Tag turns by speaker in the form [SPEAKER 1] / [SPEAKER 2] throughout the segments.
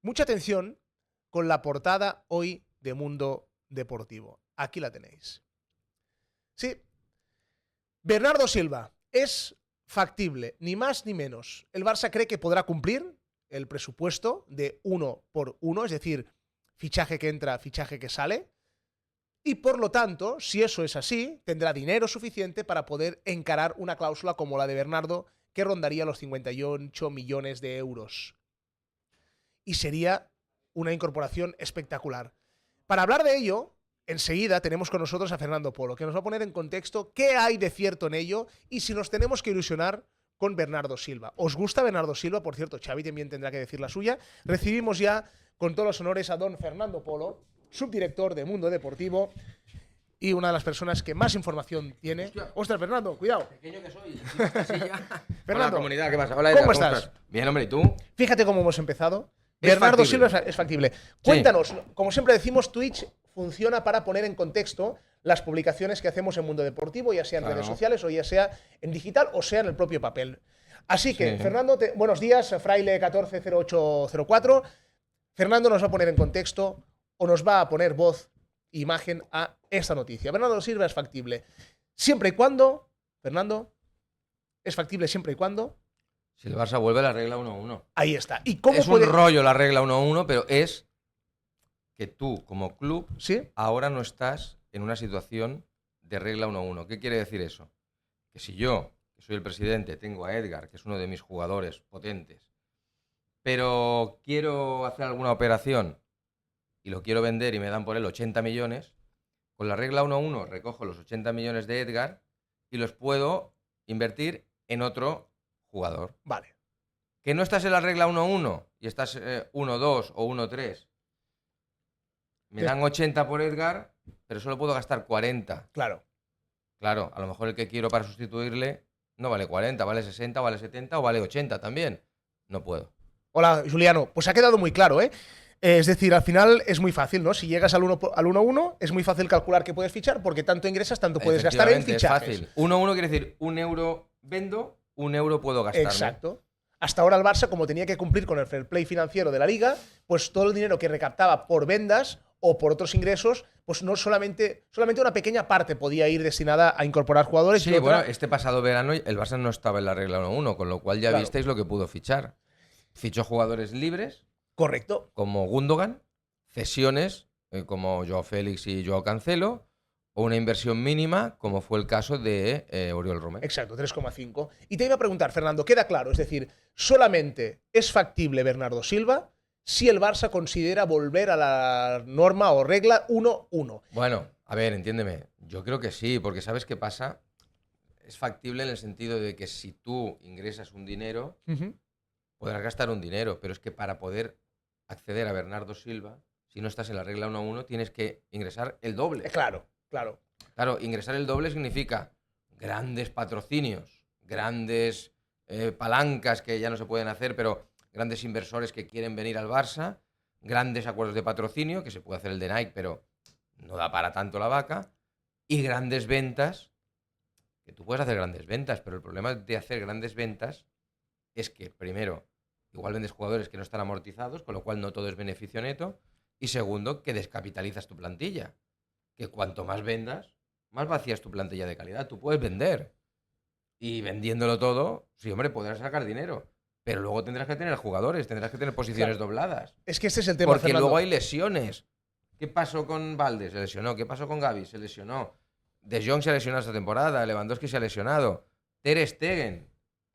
[SPEAKER 1] Mucha atención con la portada hoy de Mundo Deportivo. Aquí la tenéis. Sí, Bernardo Silva, es factible, ni más ni menos. El Barça cree que podrá cumplir el presupuesto de 1 por 1, es decir, fichaje que entra, fichaje que sale, y por lo tanto, si eso es así, tendrá dinero suficiente para poder encarar una cláusula como la de Bernardo, que rondaría los 58 millones de euros. Y sería una incorporación espectacular. Para hablar de ello, enseguida tenemos con nosotros a Fernando Polo, que nos va a poner en contexto qué hay de cierto en ello y si nos tenemos que ilusionar con Bernardo Silva. ¿Os gusta Bernardo Silva? Por cierto, Xavi también tendrá que decir la suya. Recibimos ya con todos los honores a don Fernando Polo, subdirector de Mundo Deportivo y una de las personas que más información tiene.
[SPEAKER 2] Hostia.
[SPEAKER 1] Ostras, Fernando, cuidado.
[SPEAKER 2] Pequeño que soy. Fernando,
[SPEAKER 1] Fernando,
[SPEAKER 2] comunidad, ¿qué pasa? Hola,
[SPEAKER 1] ¿cómo
[SPEAKER 2] Edgar,
[SPEAKER 1] estás?
[SPEAKER 2] Bien, hombre, ¿y tú?
[SPEAKER 1] Fíjate cómo hemos empezado.
[SPEAKER 2] Es
[SPEAKER 1] Bernardo
[SPEAKER 2] factible.
[SPEAKER 1] Silva es factible. Cuéntanos, como siempre decimos, Twitch funciona para poner en contexto las publicaciones que hacemos en Mundo Deportivo, ya sea en
[SPEAKER 2] Claro.
[SPEAKER 1] redes sociales o ya sea en digital o sea en el propio papel. Así que,
[SPEAKER 2] Sí.
[SPEAKER 1] Fernando, buenos días, Fraile140804. Fernando nos va a poner en contexto o nos va a poner voz e imagen a esta noticia. Bernardo Silva es factible. Siempre y cuando, Fernando, es factible siempre y cuando.
[SPEAKER 2] Si el Barça vuelve a la regla 1-1.
[SPEAKER 1] Ahí está. ¿Y cómo
[SPEAKER 2] Es
[SPEAKER 1] puede...?
[SPEAKER 2] un rollo la regla 1-1, pero es que tú, como club,
[SPEAKER 1] ¿Sí?
[SPEAKER 2] ahora no estás en una situación de regla 1-1. ¿Qué quiere decir eso? Que si yo, que soy el presidente, tengo a Edgar, que es uno de mis jugadores potentes, pero quiero hacer alguna operación y lo quiero vender y me dan por él 80 millones, con la regla 1-1 recojo los 80 millones de Edgar y los puedo invertir en otro jugador.
[SPEAKER 1] Vale.
[SPEAKER 2] Que no estás en la regla 1-1 y estás 1-2 o 1-3. Me dan 80 por Edgar, pero solo puedo gastar 40.
[SPEAKER 1] Claro.
[SPEAKER 2] Claro, a lo mejor el que quiero para sustituirle no vale 40, vale 60, vale 70 o vale 80 también. No puedo.
[SPEAKER 1] Hola, Juliano. Pues ha quedado muy claro, ¿eh? Es decir, al final es muy fácil, ¿no? Si llegas al 1-1, es muy fácil calcular que puedes fichar porque tanto ingresas, tanto puedes gastar en
[SPEAKER 2] Efectivamente,
[SPEAKER 1] fichajes.
[SPEAKER 2] es fácil. 1-1 quiere decir 1 euro vendo, 1 euro puedo gastarme.
[SPEAKER 1] Exacto. Hasta ahora el Barça, como tenía que cumplir con el fair play financiero de la Liga, pues todo el dinero que recaptaba por vendas o por otros ingresos, pues no solamente una pequeña parte podía ir destinada a incorporar jugadores.
[SPEAKER 2] Sí,
[SPEAKER 1] y otra,
[SPEAKER 2] bueno, este pasado verano el Barça no estaba en la regla 1-1, con lo cual ya
[SPEAKER 1] Claro.
[SPEAKER 2] visteis lo que pudo fichar. Fichó jugadores libres,
[SPEAKER 1] Correcto.
[SPEAKER 2] como Gundogan, cesiones, como Joao Félix y Joao Cancelo, o una inversión mínima, como fue el caso de Oriol Romeu.
[SPEAKER 1] Exacto, 3,5. Y te iba a preguntar, Fernando, queda claro, es decir, solamente es factible Bernardo Silva si el Barça considera volver a la norma o regla 1-1.
[SPEAKER 2] Bueno, a ver, entiéndeme. Yo creo que sí, porque ¿sabes qué pasa? Es factible en el sentido de que si tú ingresas un dinero, podrás gastar un dinero, pero es que para poder acceder a Bernardo Silva, si no estás en la regla 1-1, tienes que ingresar el doble.
[SPEAKER 1] Claro, claro.
[SPEAKER 2] Claro, ingresar el doble significa grandes patrocinios, grandes palancas que ya no se pueden hacer, pero grandes inversores que quieren venir al Barça, grandes acuerdos de patrocinio, que se puede hacer el de Nike, pero no da para tanto la vaca, y grandes ventas, que tú puedes hacer grandes ventas, pero el problema de hacer grandes ventas es que, primero, igual vendes jugadores que no están amortizados, con lo cual no todo es beneficio neto, y segundo, que descapitalizas tu plantilla, que cuanto más vendas, más vacías tu plantilla de calidad. Tú puedes vender, y vendiéndolo todo, sí, hombre, podrás sacar dinero, pero luego tendrás que tener jugadores, tendrás que tener posiciones dobladas.
[SPEAKER 1] Es que este es el tema,
[SPEAKER 2] Porque
[SPEAKER 1] Fernando.
[SPEAKER 2] luego hay lesiones. ¿Qué pasó con Valde? Se lesionó. ¿Qué pasó con Gavi? Se lesionó. De Jong se ha lesionado esta temporada. Lewandowski se ha lesionado. Ter Stegen.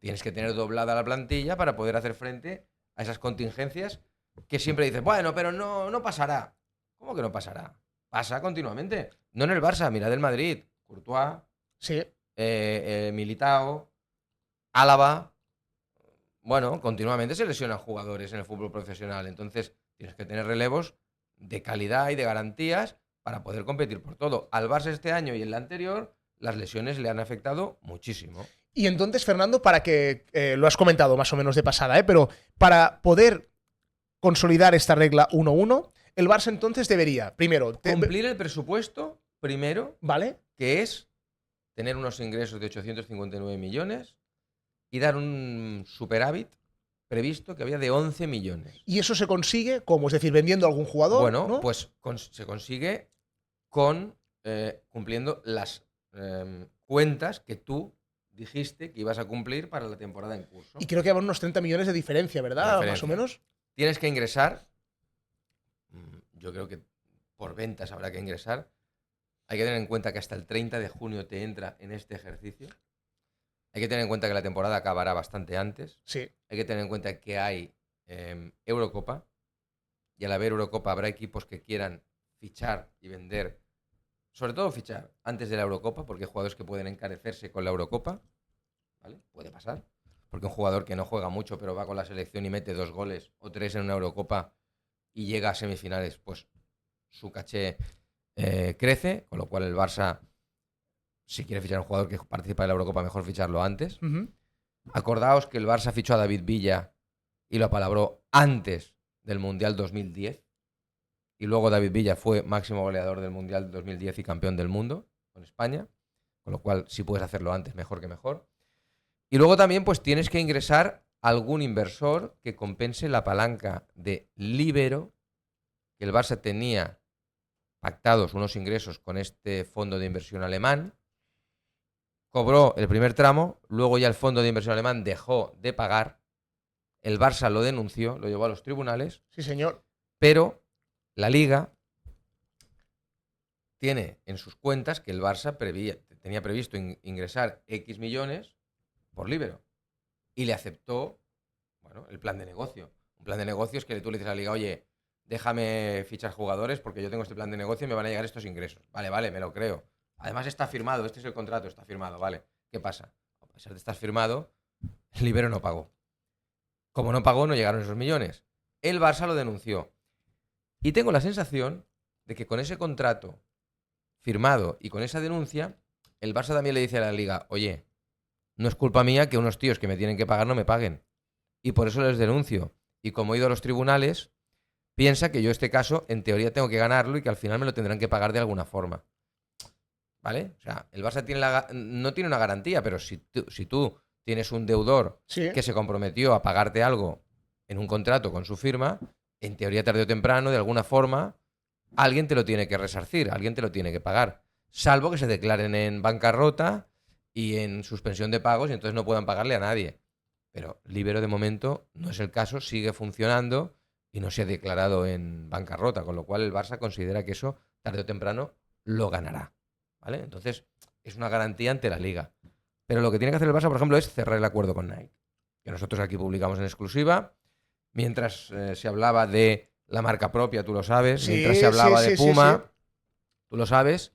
[SPEAKER 2] Tienes que tener doblada la plantilla para poder hacer frente a esas contingencias que siempre dices, bueno, pero no pasará. ¿Cómo que no pasará? Pasa continuamente. No en el Barça, mirad el Madrid. Courtois,
[SPEAKER 1] Sí.
[SPEAKER 2] Militao, Álava. Bueno, continuamente se lesionan jugadores en el fútbol profesional. Entonces tienes que tener relevos de calidad y de garantías para poder competir por todo. Al Barça este año y el anterior, las lesiones le han afectado muchísimo.
[SPEAKER 1] Y entonces, Fernando, para que, lo has comentado más o menos de pasada, pero para poder consolidar esta regla 1-1, el Barça entonces debería, primero,
[SPEAKER 2] Cumplir el presupuesto, primero,
[SPEAKER 1] ¿vale?
[SPEAKER 2] que es tener unos ingresos de 859 millones y dar un superávit previsto que había de 11 millones.
[SPEAKER 1] ¿Y eso se consigue cómo? Es decir, vendiendo a algún jugador.
[SPEAKER 2] Bueno,
[SPEAKER 1] ¿no?
[SPEAKER 2] pues se consigue con cumpliendo las cuentas que tú dijiste que ibas a cumplir para la temporada en curso.
[SPEAKER 1] Y creo que hay unos 30 millones de diferencia, ¿verdad? Más o menos.
[SPEAKER 2] Tienes que ingresar, yo creo que por ventas habrá que ingresar. Hay que tener en cuenta que hasta el 30 de junio te entra en este ejercicio. Hay que tener en cuenta que la temporada acabará bastante antes.
[SPEAKER 1] Sí.
[SPEAKER 2] Hay que tener en cuenta que hay Eurocopa. Y al haber Eurocopa habrá equipos que quieran fichar y vender. Sobre todo fichar antes de la Eurocopa, porque hay jugadores que pueden encarecerse con la Eurocopa. ¿Vale? Puede pasar. Porque un jugador que no juega mucho, pero va con la selección y mete 2 goles o 3 en una Eurocopa y llega a semifinales, pues su caché crece, con lo cual el Barça, si quiere fichar a un jugador que participa en la Eurocopa, mejor ficharlo antes. Acordaos que el Barça fichó a David Villa y lo apalabró antes del Mundial 2010. Y luego David Villa fue máximo goleador del Mundial 2010 y campeón del mundo con España. Con lo cual, si puedes hacerlo antes, mejor que mejor. Y luego también pues tienes que ingresar algún inversor que compense la palanca de líbero que el Barça tenía pactados unos ingresos con este fondo de inversión alemán. Cobró el primer tramo, luego ya el fondo de inversión alemán dejó de pagar. El Barça lo denunció, lo llevó a los tribunales.
[SPEAKER 1] Sí, señor.
[SPEAKER 2] Pero la Liga tiene en sus cuentas que el Barça tenía previsto ingresar X millones por líbero. Y le aceptó, bueno, el plan de negocio. Un plan de negocio es que tú le dices a la Liga, oye, déjame fichar jugadores porque yo tengo este plan de negocio y me van a llegar estos ingresos. Vale, me lo creo. Además está firmado, este es el contrato, está firmado, vale. ¿Qué pasa? A pesar de estar firmado, el líbero no pagó. Como no pagó, no llegaron esos millones. El Barça lo denunció. Y tengo la sensación de que con ese contrato firmado y con esa denuncia, el Barça también le dice a la Liga, oye, no es culpa mía que unos tíos que me tienen que pagar no me paguen. Y por eso les denuncio. Y como he ido a los tribunales, piensa que yo este caso, en teoría, tengo que ganarlo y que al final me lo tendrán que pagar de alguna forma. ¿Vale? O sea, el Barça no tiene una garantía, pero si tú tienes un deudor que se comprometió a pagarte algo en un contrato con su firma, en teoría, tarde o temprano, de alguna forma, alguien te lo tiene que resarcir, alguien te lo tiene que pagar. Salvo que se declaren en bancarrota y en suspensión de pagos y entonces no puedan pagarle a nadie. Pero líbero de momento no es el caso, sigue funcionando y no se ha declarado en bancarrota, con lo cual el Barça considera que eso tarde o temprano lo ganará. ¿Vale? Entonces es una garantía ante la Liga. Pero lo que tiene que hacer el Barça, por ejemplo, es cerrar el acuerdo con Nike, que nosotros aquí publicamos en exclusiva. Mientras se hablaba de la marca propia, tú lo sabes, mientras se hablaba de Puma, tú lo sabes,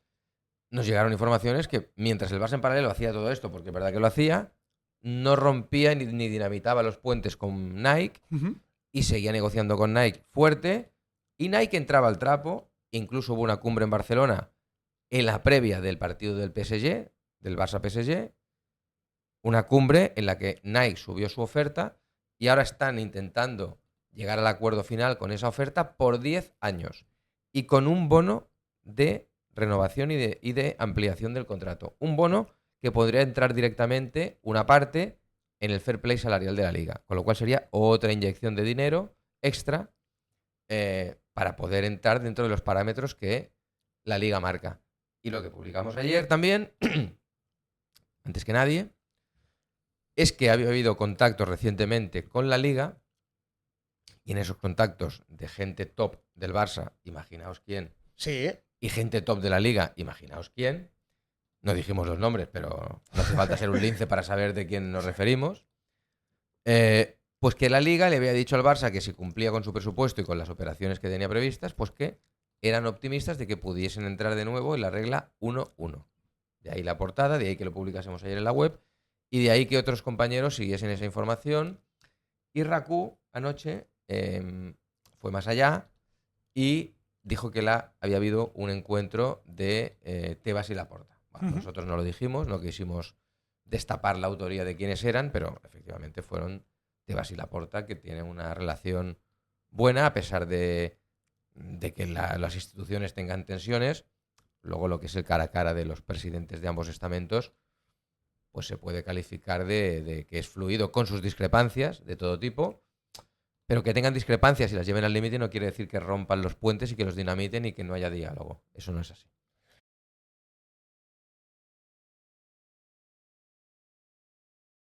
[SPEAKER 2] nos llegaron informaciones que mientras el Barça en paralelo hacía todo esto, porque es verdad que lo hacía, no rompía ni dinamitaba los puentes con Nike y seguía negociando con Nike fuerte y Nike entraba al trapo. Incluso hubo una cumbre en Barcelona en la previa del partido del PSG, del Barça-PSG, una cumbre en la que Nike subió su oferta y ahora están intentando llegar al acuerdo final con esa oferta por 10 años y con un bono de renovación y de ampliación del contrato. Un bono que podría entrar directamente una parte en el fair play salarial de la Liga, con lo cual sería otra inyección de dinero extra para poder entrar dentro de los parámetros que la Liga marca. Y lo que publicamos ayer también, antes que nadie, es que había habido contactos recientemente con la Liga y en esos contactos de gente top del Barça, imaginaos quién, y gente top de la Liga, imaginaos quién, no dijimos los nombres, pero no hace falta ser un lince para saber de quién nos referimos, pues que la Liga le había dicho al Barça que si cumplía con su presupuesto y con las operaciones que tenía previstas, pues que eran optimistas de que pudiesen entrar de nuevo en la regla 1-1. De ahí la portada, de ahí que lo publicásemos ayer en la web, y de ahí que otros compañeros siguiesen esa información. Y Raku anoche fue más allá y dijo que había habido un encuentro de Tebas y Laporta. Bueno, nosotros no lo dijimos, no quisimos destapar la autoría de quiénes eran, pero efectivamente fueron Tebas y Laporta, que tienen una relación buena a pesar de que las instituciones tengan tensiones. Luego lo que es el cara a cara de los presidentes de ambos estamentos pues se puede calificar de que es fluido con sus discrepancias de todo tipo, pero que tengan discrepancias y las lleven al límite no quiere decir que rompan los puentes y que los dinamiten y que no haya diálogo. Eso no es así.